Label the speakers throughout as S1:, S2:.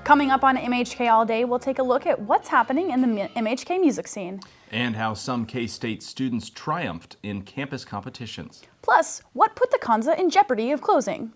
S1: Coming up on MHK All Day, we'll take a look at what's happening in the MHK music scene.
S2: And how some K-State students triumphed in campus competitions.
S1: Plus, what put the Kanza in jeopardy of closing?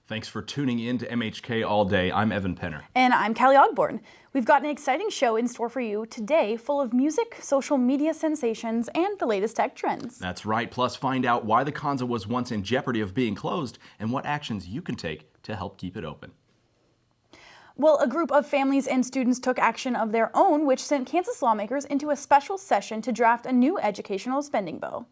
S2: Thanks for tuning in to MHK All Day. I'm Evan Penner.
S1: And I'm Callie Ogborn. We've got an exciting show in store for you today, full of music, social media sensations, and the latest tech trends.
S2: That's right. Plus, find out why the Kanza was once in jeopardy of being closed and what actions you can take to help keep it open.
S1: Well, a group of families and students took action of their own, which sent Kansas lawmakers into a special session to draft a new educational spending bill.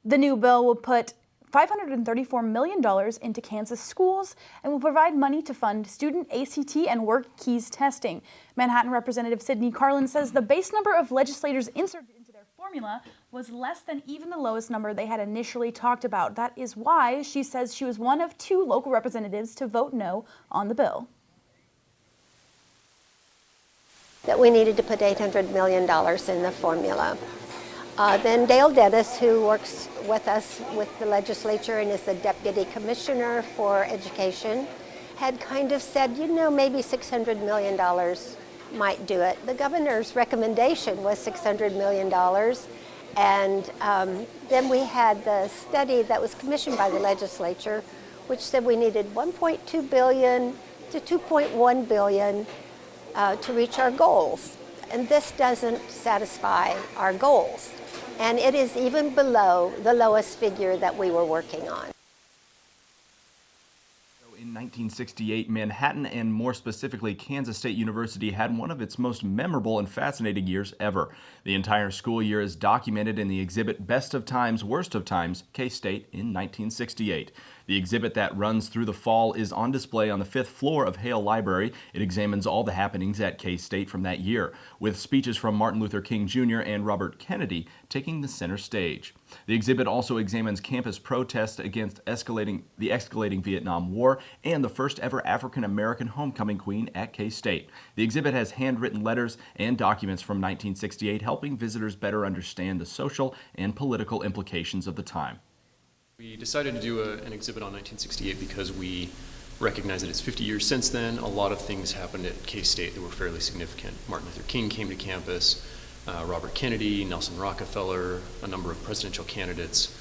S1: The new bill will put $534 million into Kansas schools and will provide money to fund student ACT and work keys testing. Manhattan Representative Sidney Carlin says the base number of legislators inserted into their formula was less than even the lowest number they had initially talked about. That is why she says she was one of 2 local representatives to vote no on the bill.
S3: That we needed to put $800 million in the formula. Then Dale Dennis, who works with us with the legislature and is the Deputy Commissioner for Education, had kind of said, you know, maybe $600 million might do it. The governor's recommendation was $600 million. And then we had the study that was commissioned by the legislature, which said we needed $1.2 billion to $2.1 billion to reach our goals. And this doesn't satisfy our goals. And it is even below the lowest figure that we were working on.
S2: In 1968, Manhattan, and more specifically Kansas State University, had one of its most memorable and fascinating years ever. The entire school year is documented in the exhibit Best of Times, Worst of Times, K-State in 1968. The exhibit that runs through the fall is on display on the 5th floor of Hale Library. It examines all the happenings at K-State from that year, with speeches from Martin Luther King Jr. and Robert Kennedy taking the center stage. The exhibit also examines campus protests against the escalating Vietnam War and the first ever African-American homecoming queen at K-State. The exhibit has handwritten letters and documents from 1968, helping visitors better understand the social and political implications of the time.
S4: We decided to do an exhibit on 1968 because we recognize that it's 50 years since then. A lot of things happened at K-State that were fairly significant. Martin Luther King came to campus, Robert Kennedy, Nelson Rockefeller, a number of presidential candidates,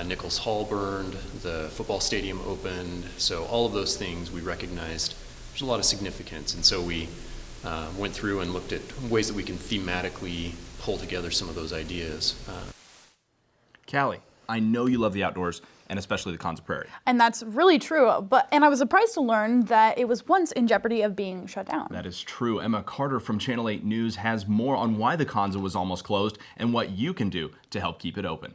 S4: Nichols Hall burned, the football stadium opened. So all of those things we recognized there's a lot of significance. And so we went through and looked at ways that we can thematically pull together some of those ideas.
S2: Callie, I know you love the outdoors, and especially the Kanza Prairie.
S1: And that's really true, and I was surprised to learn that it was once in jeopardy of being shut down.
S2: That is true. Emma Carter from Channel 8 News has more on why the Kanza was almost closed and what you can do to help keep it open.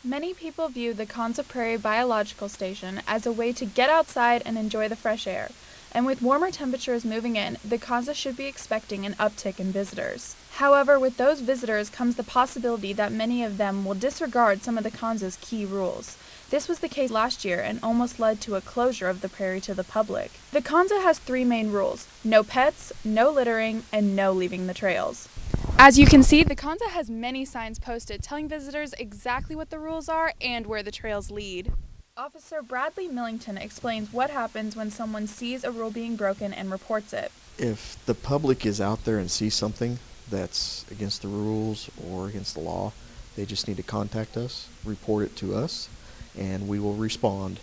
S5: Many people view the Kanza Prairie Biological Station as a way to get outside and enjoy the fresh air. And with warmer temperatures moving in, the Kanza should be expecting an uptick in visitors. However, with those visitors comes the possibility that many of them will disregard some of the Kanza's key rules. This was the case last year and almost led to a closure of the prairie to the public. The Kanza has 3 main rules: no pets, no littering, and no leaving the trails. As you can see, the Kanza has many signs posted telling visitors exactly what the rules are and where the trails lead. Officer Bradley Millington explains what happens when someone sees a rule being broken and reports it.
S6: If the public is out there and sees something that's against the rules or against the law, they just need to contact us, report it to us, and we will respond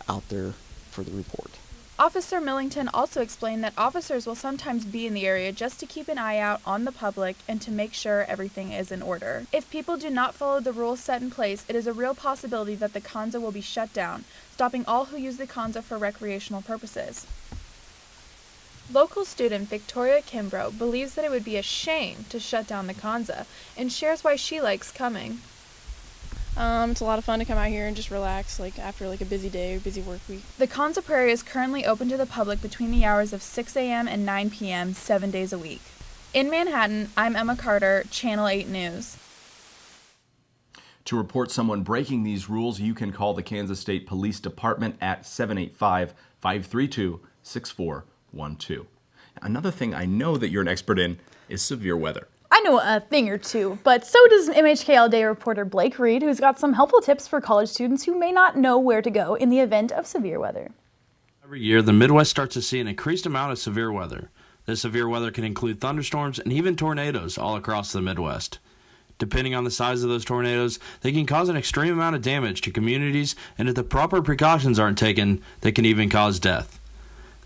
S6: out there for the report.
S5: Officer Millington also explained that officers will sometimes be in the area just to keep an eye out on the public and to make sure everything is in order. If people do not follow the rules set in place, it is a real possibility that the Kanza will be shut down, stopping all who use the Kanza for recreational purposes. Local student Victoria Kimbrough believes that it would be a shame to shut down the Kanza and shares why she likes coming.
S7: It's a lot of fun to come out here and just relax, after a busy day or busy work week.
S5: The Kanza Prairie is currently open to the public between the hours of 6 a.m. and 9 p.m. 7 days a week. In Manhattan, I'm Emma Carter, Channel 8 News.
S2: To report someone breaking these rules, you can call the Kansas State Police Department at 785-532-6412. Another thing I know that you're an expert in is severe weather.
S1: I know a thing or two, but so does MHK All Day reporter Blake Reed, who's got some helpful tips for college students who may not know where to go in the event of severe weather.
S8: Every year, the Midwest starts to see an increased amount of severe weather. This severe weather can include thunderstorms and even tornadoes all across the Midwest. Depending on the size of those tornadoes, they can cause an extreme amount of damage to communities, and if the proper precautions aren't taken, they can even cause death.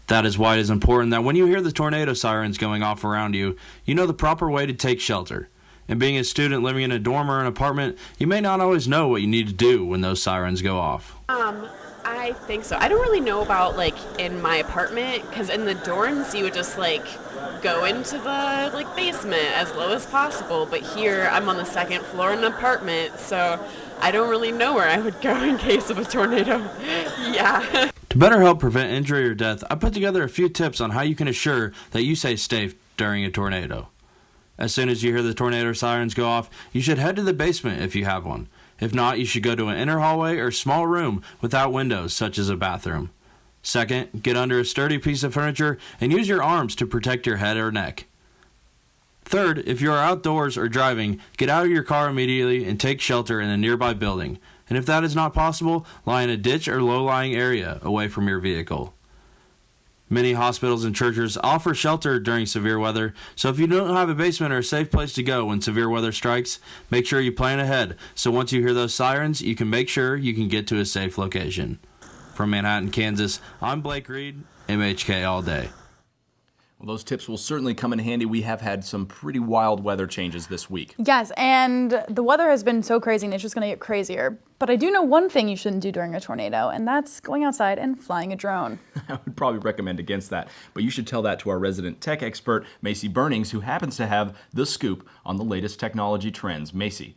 S8: That is why it is important that when you hear the tornado sirens going off around you, you know the proper way to take shelter. And being a student living in a dorm or an apartment, you may not always know what you need to do when those sirens go off.
S9: I think so. I don't really know about in my apartment, because in the dorms you would just go into the basement as low as possible. But here I'm on the second floor in an apartment, so I don't really know where I would go in case of a tornado. Yeah.
S8: To better help prevent injury or death, I put together a few tips on how you can assure that you stay safe during a tornado. As soon as you hear the tornado sirens go off, you should head to the basement if you have one. If not, you should go to an inner hallway or small room without windows, such as a bathroom. Second, get under a sturdy piece of furniture and use your arms to protect your head or neck. Third, if you are outdoors or driving, get out of your car immediately and take shelter in a nearby building. And if that is not possible, lie in a ditch or low-lying area away from your vehicle. Many hospitals and churches offer shelter during severe weather, so if you don't have a basement or a safe place to go when severe weather strikes, make sure you plan ahead, so once you hear those sirens, you can make sure you can get to a safe location. From Manhattan, Kansas, I'm Blake Reed, MHK All Day.
S2: Well, those tips will certainly come in handy. We have had some pretty wild weather changes this week.
S1: Yes, and the weather has been so crazy and it's just going to get crazier. But I do know one thing you shouldn't do during a tornado, and that's going outside and flying a drone.
S2: I would probably recommend against that, but you should tell that to our resident tech expert, Macy Burnings, who happens to have the scoop on the latest technology trends. Macy.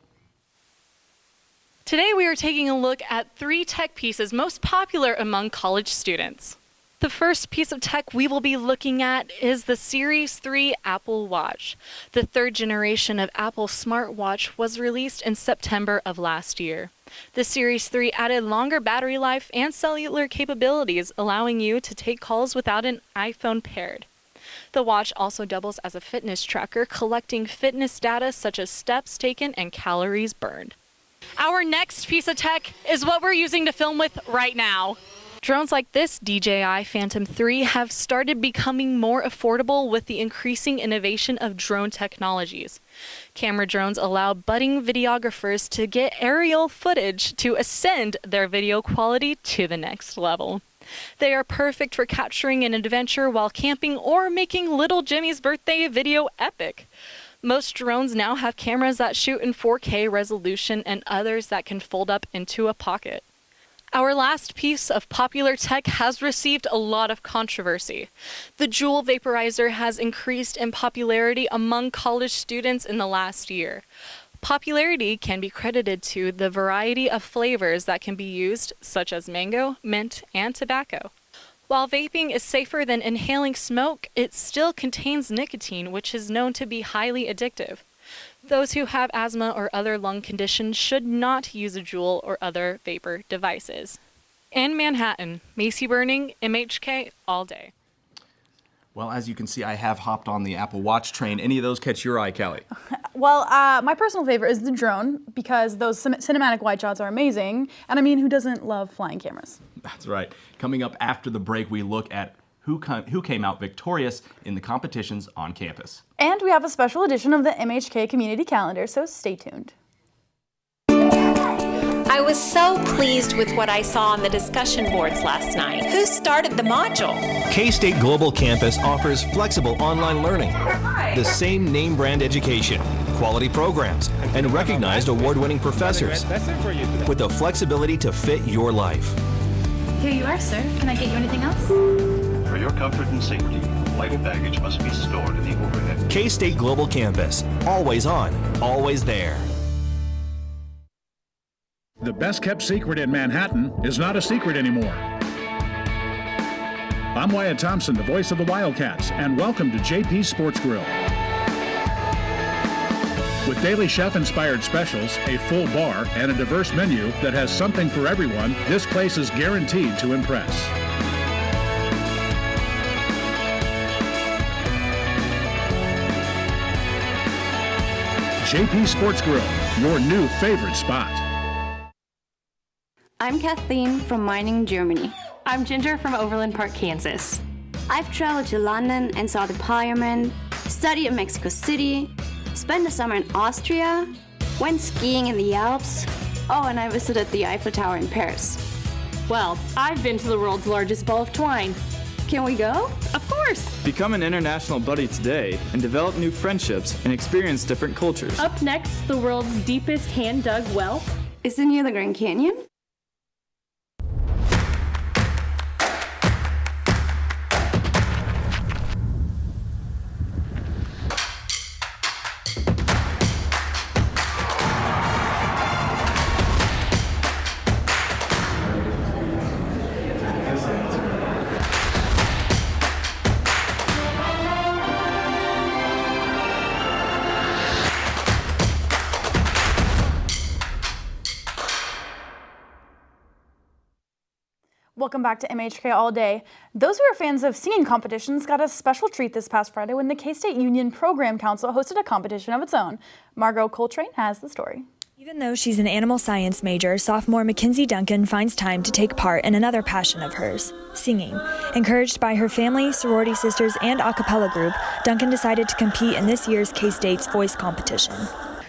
S10: Today we are taking a look at 3 tech pieces most popular among college students. The first piece of tech we will be looking at is the Series 3 Apple Watch. The 3rd generation of Apple smartwatch was released in September of last year. The Series 3 added longer battery life and cellular capabilities, allowing you to take calls without an iPhone paired. The watch also doubles as a fitness tracker, collecting fitness data such as steps taken and calories burned. Our next piece of tech is what we're using to film with right now. Drones like this DJI Phantom 3 have started becoming more affordable with the increasing innovation of drone technologies. Camera drones allow budding videographers to get aerial footage to ascend their video quality to the next level. They are perfect for capturing an adventure while camping or making little Jimmy's birthday video epic. Most drones now have cameras that shoot in 4K resolution and others that can fold up into a pocket. Our last piece of popular tech has received a lot of controversy. The Juul vaporizer has increased in popularity among college students in the last year. Popularity can be credited to the variety of flavors that can be used, such as mango, mint, and tobacco. While vaping is safer than inhaling smoke, it still contains nicotine, which is known to be highly addictive. Those who have asthma or other lung conditions should not use a Juul or other vapor devices. In Manhattan, Macy Burning, MHK All Day.
S2: Well, as you can see, I have hopped on the Apple Watch train. Any of those catch your eye, Kelly?
S1: Well, my personal favorite is the drone because those cinematic wide shots are amazing. And I mean, who doesn't love flying cameras?
S2: That's right. Coming up after the break, we look at who came out victorious in the competitions on campus.
S1: And we have a special edition of the MHK Community Calendar, so stay tuned.
S11: I was so pleased with what I saw on the discussion boards last night. Who started the module?
S12: K-State Global Campus offers flexible online learning, the same name brand education, quality programs, and recognized award-winning professors with the flexibility to fit your life.
S13: Here you are, sir. Can I get you anything else?
S14: For your comfort and safety, light baggage must be stored in the overhead.
S12: K-State Global Campus. Always on, always there.
S15: The best kept secret in Manhattan is not a secret anymore. I'm Wyatt Thompson, the voice of the Wildcats, and welcome to JP's Sports Grill. With daily chef-inspired specials, a full bar, and a diverse menu that has something for everyone, this place is guaranteed to impress. JP Sports Grill, your new favorite spot.
S16: I'm Kathleen from Mining, Germany.
S17: I'm Ginger from Overland Park, Kansas.
S16: I've traveled to London and saw the Parliament, studied in Mexico City, spent the summer in Austria, went skiing in the Alps. Oh, and I visited the Eiffel Tower in Paris.
S17: Well, I've been to the world's largest ball of twine.
S16: Can we go?
S17: Of course!
S18: Become an international buddy today and develop new friendships and experience different cultures.
S17: Up next, the world's deepest hand-dug well.
S16: Is it near the Grand Canyon?
S1: Welcome back to MHK All Day. Those who are fans of singing competitions got a special treat this past Friday when the K-State Union Program Council hosted a competition of its own. Margo Coltrane has the story.
S19: Even though she's an animal science major, sophomore Mackenzie Duncan finds time to take part in another passion of hers, singing. Encouraged by her family, sorority sisters, and a cappella group, Duncan decided to compete in this year's K-State's voice competition.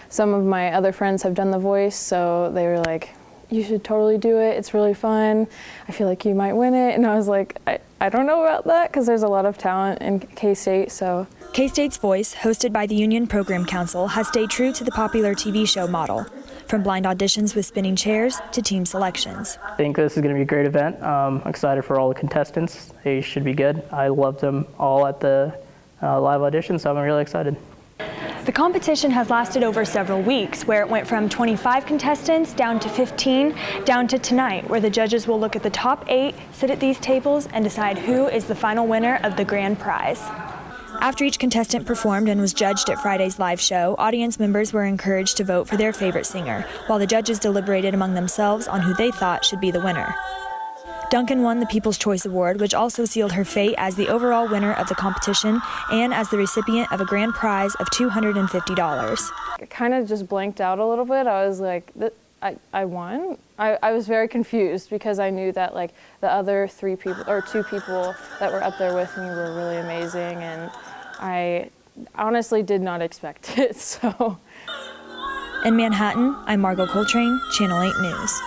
S20: Some of my other friends have done the voice, so they were like, you should totally do it, it's really fun, I feel like you might win it. And I was like, I don't know about that, because there's a lot of talent in K-State, so.
S19: K-State's Voice, hosted by the Union Program Council, has stayed true to the popular TV show model, from blind auditions with spinning chairs to team selections.
S21: I think this is going to be a great event. I'm excited for all the contestants. They should be good. I loved them all at the live audition, so I'm really excited.
S19: The competition has lasted over several weeks, where it went from 25 contestants down to 15, down to tonight, where the judges will look at the top 8, sit at these tables, and decide who is the final winner of the grand prize. After each contestant performed and was judged at Friday's live show, audience members were encouraged to vote for their favorite singer, while the judges deliberated among themselves on who they thought should be the winner. Duncan won the People's Choice Award, which also sealed her fate as the overall winner of the competition and as the recipient of a grand prize of $250.
S20: I kind of just blanked out a little bit. I was like, I won? I was very confused because I knew that like the other 2 people that were up there with me were really amazing, and I honestly did not expect it, so.
S19: In Manhattan, I'm Margo Coltrane, Channel 8 News.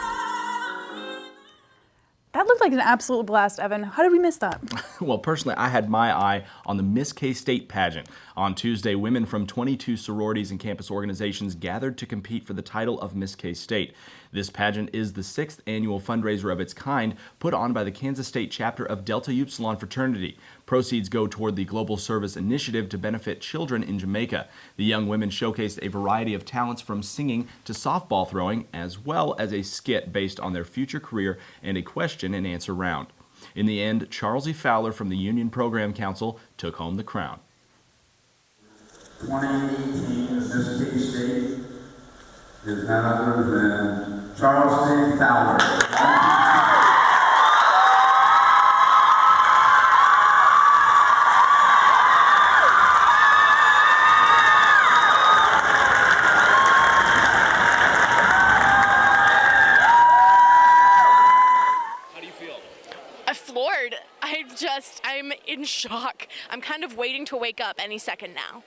S1: That looked like an absolute blast, Evan. How did we miss that?
S2: Well, personally, I had my eye on the Miss K-State pageant. On Tuesday, women from 22 sororities and campus organizations gathered to compete for the title of Miss K-State. This pageant is the 6th annual fundraiser of its kind, put on by the Kansas State chapter of Delta Upsilon Fraternity. Proceeds go toward the Global Service Initiative to benefit children in Jamaica. The young women showcased a variety of talents from singing to softball throwing, as well as a skit based on their future career and a question and answer round. In the end, Charles E. Fowler from the Union Program Council took home the crown.
S22: 2018 Miss K-State is none other than Charles E. Fowler.
S23: I'm in shock. I'm kind of waiting to wake up any second now.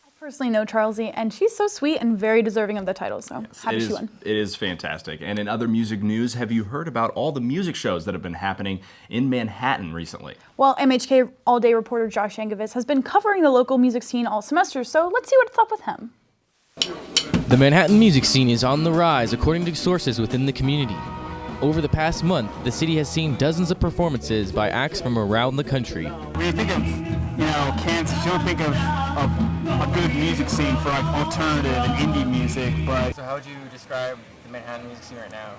S1: I personally know Charles E., and she's so sweet and very deserving of the title, so happy she won.
S2: It is fantastic. And in other music news, have you heard about all the music shows that have been happening in Manhattan recently?
S1: Well, MHK All Day reporter Josh Yankovic has been covering the local music scene all semester, so let's see what's up with him.
S24: The Manhattan music scene is on the rise, according to sources within the community. Over the past month, the city has seen dozens of performances by acts from around the country.
S25: When you think of, Kansas, you don't think of a good music scene for like alternative and indie music, but...
S26: So how would you describe the Manhattan music scene right now?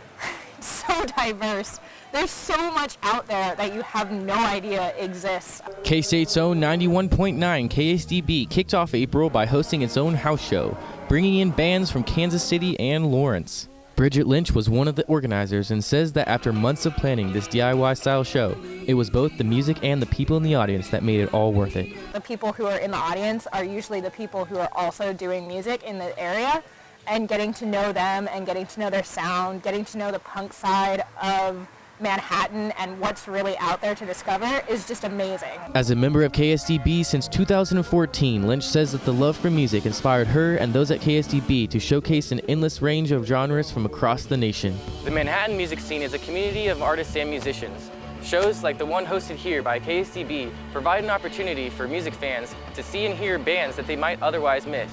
S25: So
S3: so diverse. There's so much out there that you have no idea exists.
S24: K-State's own 91.9 KSDB kicked off April by hosting its own house show, bringing in bands from Kansas City and Lawrence. Bridget Lynch was one of the organizers and says that after months of planning this DIY-style show, it was both the music and the people in the audience that made it all worth it.
S3: The people who are in the audience are usually the people who are also doing music in the area, and getting to know them and getting to know their sound, getting to know the punk side of Manhattan and what's really out there to discover is just amazing.
S24: As a member of KSDB since 2014, Lynch says that the love for music inspired her and those at KSDB to showcase an endless range of genres from across the nation.
S4: The Manhattan music scene is a community of artists and musicians. Shows like the one hosted here by KSDB provide an opportunity for music fans to see and hear bands that they might otherwise miss.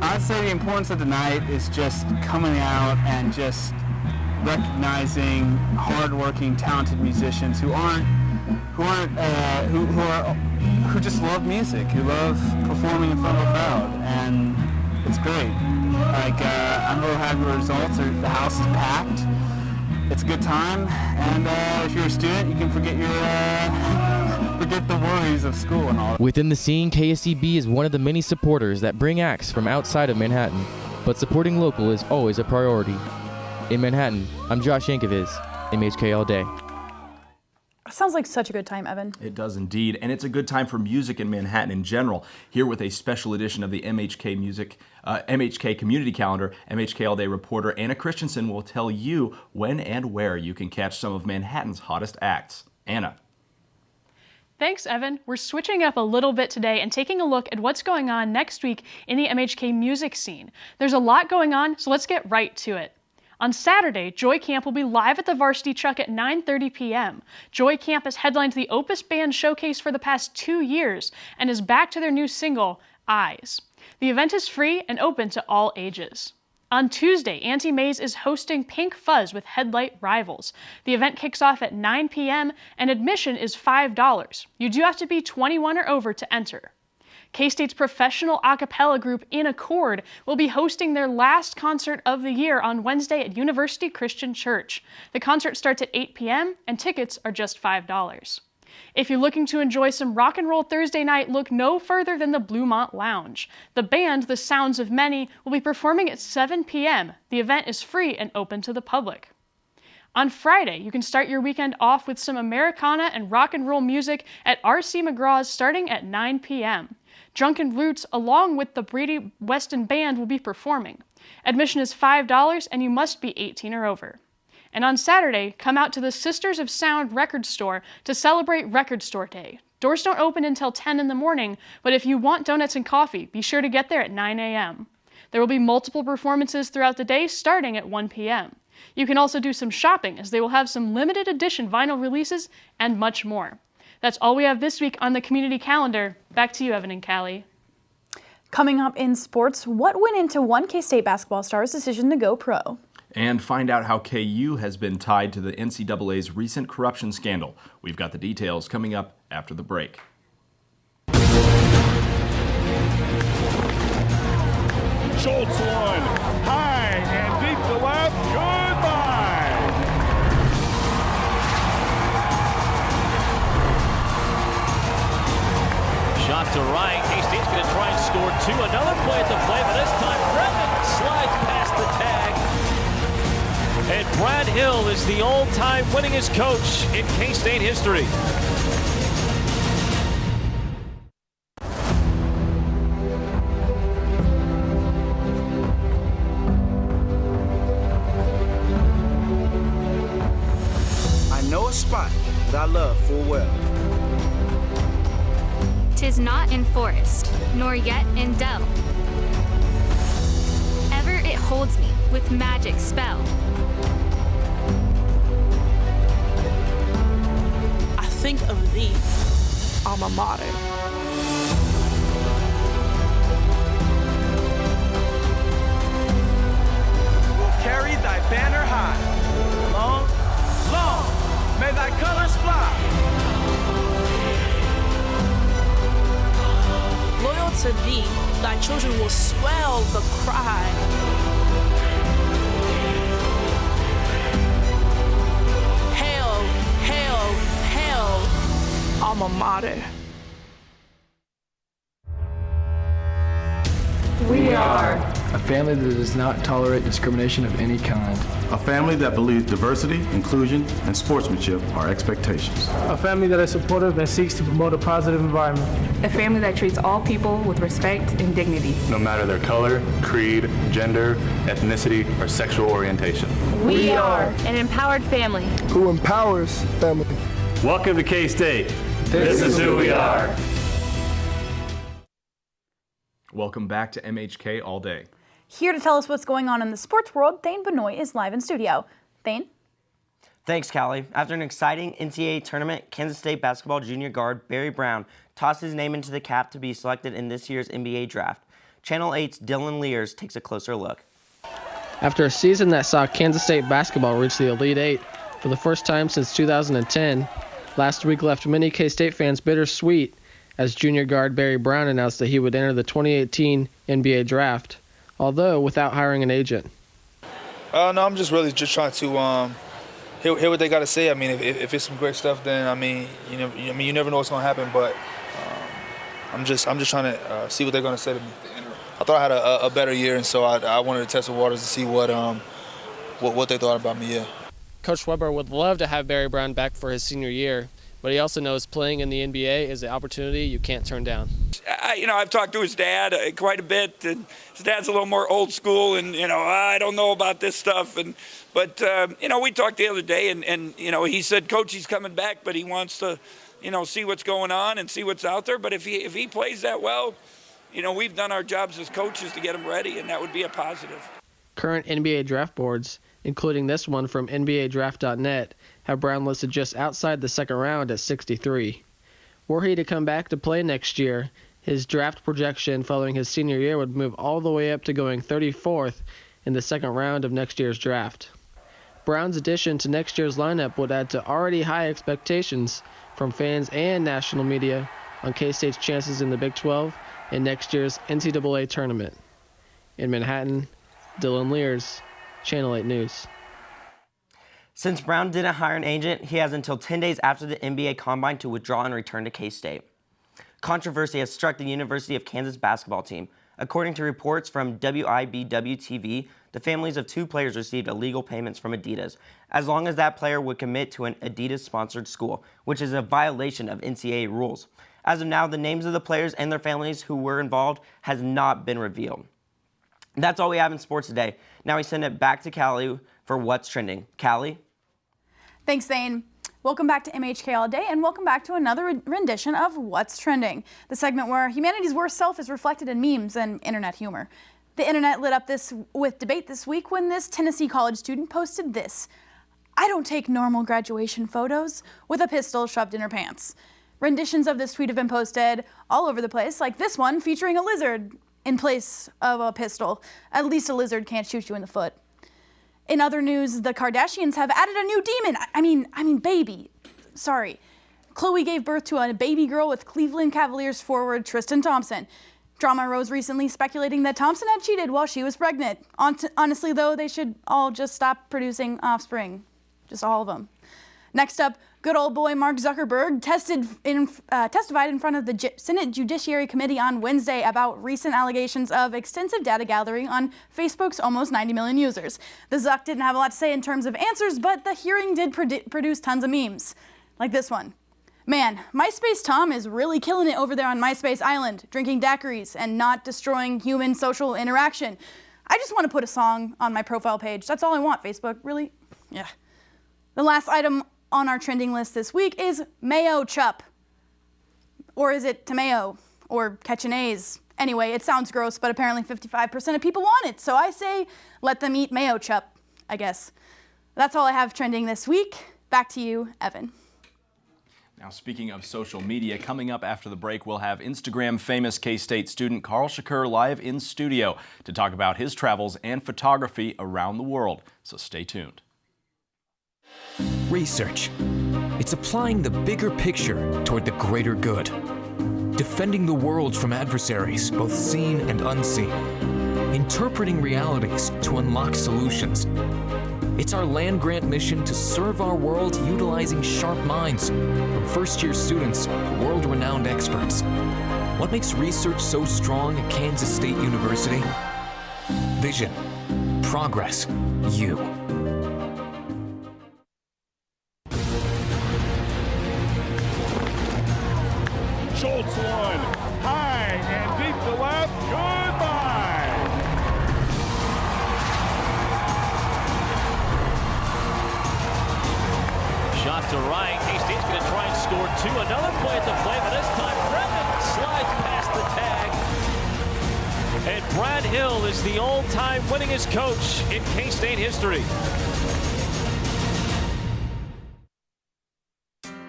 S25: I'd say the importance of the night is just coming out and just recognizing hardworking, talented musicians who just love music, who love performing in front of a crowd, and it's great. Like I'm real happy with the results. The house is packed. It's a good time, and if you're a student, you can forget the worries of school and all.
S24: Within the scene, KSDB is one of the many supporters that bring acts from outside of Manhattan, but supporting local is always a priority. In Manhattan, I'm Josh Yankovic, MHK All Day.
S1: Sounds like such a good time, Evan.
S2: It does indeed, and it's a good time for music in Manhattan in general. Here with a special edition of the MHK Community Calendar, MHK All Day reporter Anna Christensen will tell you when and where you can catch some of Manhattan's hottest acts. Anna.
S5: Thanks, Evan. We're switching up a little bit today and taking a look at what's going on next week in the MHK music scene. There's a lot going on, so let's get right to it. On Saturday, Joy Camp will be live at the Varsity Truck at 9:30 p.m. Joy Camp has headlined the Opus Band Showcase for the past 2 years and is back to their new single, Eyes. The event is free and open to all ages. On Tuesday, Auntie Mae's is hosting Pink Fuzz with Headlight Rivals. The event kicks off at 9 p.m. and admission is $5. You do have to be 21 or over to enter. K-State's professional a cappella group In Accord will be hosting their last concert of the year on Wednesday at University Christian Church. The concert starts at 8 p.m. and tickets are just $5. If you're looking to enjoy some rock and roll Thursday night, look no further than the Bluemont Lounge. The band, The Sounds of Many, will be performing at 7 p.m. The event is free and open to the public. On Friday, you can start your weekend off with some Americana and rock and roll music at R.C. McGraw's starting at 9 p.m. Drunken Roots, along with the Brady Weston Band, will be performing. Admission is $5 and you must be 18 or over. And on Saturday, come out to the Sisters of Sound record store to celebrate Record Store Day. Doors don't open until 10 in the morning, but if you want donuts and coffee, be sure to get there at 9 a.m. There will be multiple performances throughout the day starting at 1 p.m. You can also do some shopping as they will have some limited edition vinyl releases and much more. That's all we have this week on the community calendar. Back to you, Evan and Callie.
S1: Coming up in sports, what went into one K-State basketball star's decision to go pro?
S2: And find out how KU has been tied to the NCAA's recent corruption scandal. We've got the details coming up after the break.
S6: Schultz one, high and deep to left, goodbye.
S7: Shot to right, K-State's going to try and score two. Another play at the play, but this time Brennan slides past the tag. And Brad Hill is the all-time winningest coach in K-State history.
S26: I know a spot that I love full well.
S27: 'Tis not in forest, nor yet in dell. Ever it holds me with magic spell.
S28: I think of thee, alma mater.
S26: We'll carry thy banner high. Long, long, may thy colors fly.
S28: Loyal to thee, thy children will swell the cry. alma mater.
S8: We are a family that does not tolerate discrimination of any kind.
S9: A family that believes diversity, inclusion, and sportsmanship are expectations.
S8: A family that is supportive and seeks to promote a positive environment.
S10: A family that treats all people with respect and dignity.
S11: No matter their color, creed, gender, ethnicity, or sexual orientation.
S17: We are an empowered family.
S8: Who empowers family.
S11: Welcome to K-State. This is who we are.
S2: Welcome back to MHK All Day.
S1: Here to tell us what's going on in the sports world, Thane Benoit is live in studio. Thane?
S12: Thanks, Callie. After an exciting NCAA tournament, Kansas State basketball junior guard Barry Brown tossed his name into the cap to be selected in this year's NBA draft. Channel 8's Dylan Lears takes a closer look.
S13: After a season that saw Kansas State basketball reach the Elite Eight for the first time since 2010, last week left many K-State fans bittersweet as junior guard Barry Brown announced that he would enter the 2018 NBA draft, although without hiring an agent.
S14: No, I'm just trying to hear what they got to say. I mean, if it's some great stuff, then you never know what's going to happen. But I'm just trying to see what they're going to say to me. I thought I had a better year, and so I wanted to test the waters to see what they thought about me. Yeah.
S13: Coach Weber would love to have Barry Brown back for his senior year, but he also knows playing in the NBA is an opportunity you can't turn down.
S15: I've talked to his dad quite a bit, and his dad's a little more old school, and I don't know about this stuff, but we talked the other day, and he said, Coach, he's coming back, but he wants to, see what's going on and see what's out there. But if he plays that well, we've done our jobs as coaches to get him ready, and that would be a positive.
S13: Current NBA draft boards, including this one from NBADraft.net, have Brown listed just outside the second round at 63. Were he to come back to play next year, his draft projection following his senior year would move all the way up to going 34th in the second round of next year's draft. Brown's addition to next year's lineup would add to already high expectations from fans and national media on K-State's chances in the Big 12 and next year's NCAA tournament. In Manhattan, Dylan Lears, Channel 8 News.
S12: Since Brown didn't hire an agent, he has until 10 days after the NBA Combine to withdraw and return to K-State. Controversy has struck the University of Kansas basketball team. According to reports from WIBW-TV, the families of two players received illegal payments from Adidas, as long as that player would commit to an Adidas-sponsored school, which is a violation of NCAA rules. As of now, the names of the players and their families who were involved has not been revealed. That's all we have in sports today. Now we send it back to Callie for What's Trending. Callie?
S1: Thanks, Thane. Welcome back to MHK All Day, and welcome back to another rendition of What's Trending, the segment where humanity's worst self is reflected in memes and internet humor. The internet lit up with debate this week when this Tennessee college student posted this: "I don't take normal graduation photos," with a pistol shoved in her pants. Renditions of this tweet have been posted all over the place, like this one featuring a lizard in place of a pistol. At least a lizard can't shoot you in the foot. In other news, the Kardashians have added a new demon. I mean baby. Sorry. Khloe gave birth to a baby girl with Cleveland Cavaliers forward Tristan Thompson. Drama arose recently speculating that Thompson had cheated while she was pregnant. Honestly, though, they should all just stop producing offspring. Just all of them. Next up, good old boy Mark Zuckerberg testified in front of the Senate Judiciary Committee on Wednesday about recent allegations of extensive data gathering on Facebook's almost 90 million users. The Zuck didn't have a lot to say in terms of answers, but the hearing did produce tons of memes, like this one. "Man, MySpace Tom is really killing it over there on MySpace Island, drinking daiquiris and not destroying human social interaction. I just want to put a song on my profile page. That's all I want, Facebook. Really? Yeah." The last item on our trending list this week is mayo chup. Or is it tomato? Or catch-an-A's? Anyway, it sounds gross, but apparently 55% of people want it, so I say let them eat mayo chup, I guess. That's all I have trending this week. Back to you, Evan.
S2: Now, speaking of social media, coming up after the break, we'll have Instagram famous K-State student Carl Shakur live in studio to talk about his travels and photography around the world, so stay tuned.
S29: Research. It's applying the bigger picture toward the greater good. Defending the world from adversaries, both seen and unseen. Interpreting realities to unlock solutions. It's our land-grant mission to serve our world utilizing sharp minds, from first-year students to world-renowned experts. What makes research so strong at Kansas State University? Vision, progress, you.
S6: Schultz one, high and deep to left, goodbye.
S7: Shot to right. K-State's going to try and score two. Another play at the plate, but this time Brendan slides past the tag. And Brad Hill is the all-time winningest coach in K-State history.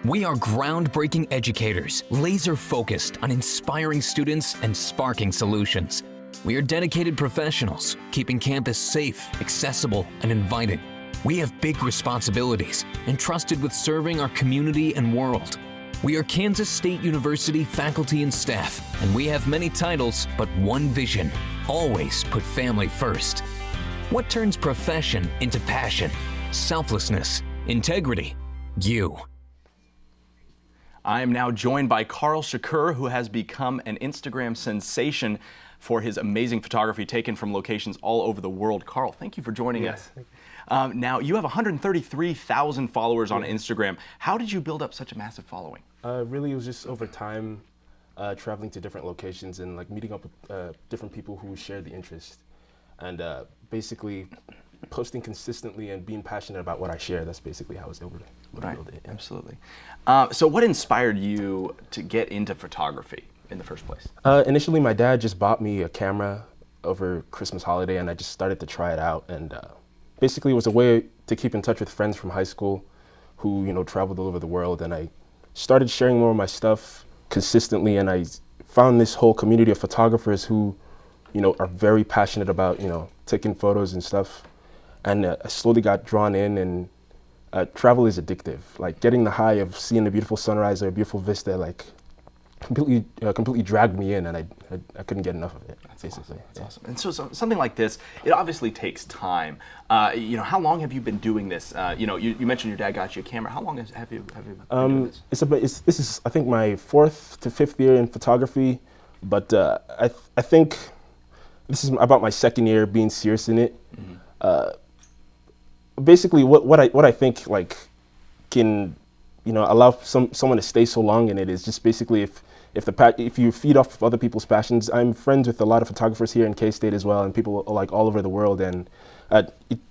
S29: We are groundbreaking educators, laser-focused on inspiring students and sparking solutions. We are dedicated professionals, keeping campus safe, accessible, and inviting. We have big responsibilities, entrusted with serving our community and world. We are Kansas State University faculty and staff, and we have many titles, but one vision: always put family first. What turns profession into passion? Selflessness, integrity, you.
S2: I am now joined by Carl Shakur, who has become an Instagram sensation for his amazing photography taken from locations all over the world. Carl, thank you for joining us. Now, you have 133,000 followers on Instagram. How did you build up such a massive following?
S3: Really, it was just over time, traveling to different locations and like meeting up with different people who share the interest, and basically posting consistently and being passionate about what I share. That's basically how I was able to build it. Yeah.
S2: Absolutely. So what inspired you to get into photography in the first place?
S3: Initially, my dad just bought me a camera over Christmas holiday, and I just started to try it out. And basically, it was a way to keep in touch with friends from high school who, traveled all over the world. And I started sharing more of my stuff consistently, and I found this whole community of photographers who, are very passionate about, taking photos and stuff. And I slowly got drawn in, and travel is addictive. Like getting the high of seeing a beautiful sunrise or a beautiful vista, like completely dragged me in, and I couldn't get enough of it.
S2: That's basically awesome. That's awesome. And so something like this, it obviously takes time. How long have you been doing this? You mentioned your dad got you a camera. How long have you been doing this?
S3: This is I think my 4th to 5th year in photography, but I think this is about my 2nd year being serious in it. Mm-hmm. Basically, what I think like can allow someone to stay so long in it is just basically if you feed off of other people's passions. I'm friends with a lot of photographers here in K-State as well, and people like all over the world, and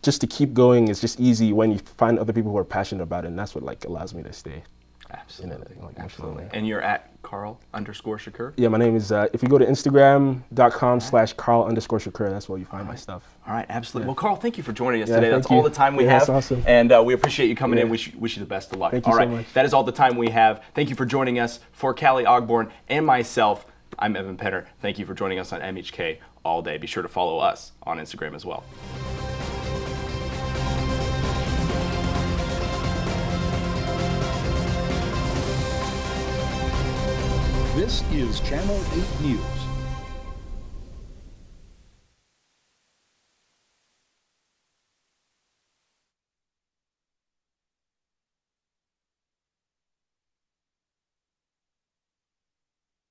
S3: just to keep going is just easy when you find other people who are passionate about it, and that's what like allows me to stay.
S2: Absolutely. Absolutely. And you're at Carl_Shakur?
S3: Yeah, my name is, if you go to Instagram.com/Carl_Shakur, that's where you find my stuff.
S2: All right, absolutely. Yeah. Well, Carl, thank you for joining us today. That's all the time we have.
S3: That's awesome.
S2: And we appreciate you coming in. Wish you the best of luck.
S3: Thank you so much.
S2: That is all the time we have. Thank you for joining us. For Callie Ogborn and myself, I'm Evan Penner. Thank you for joining us on MHK All Day. Be sure to follow us on Instagram as well.
S6: This is Channel 8 News.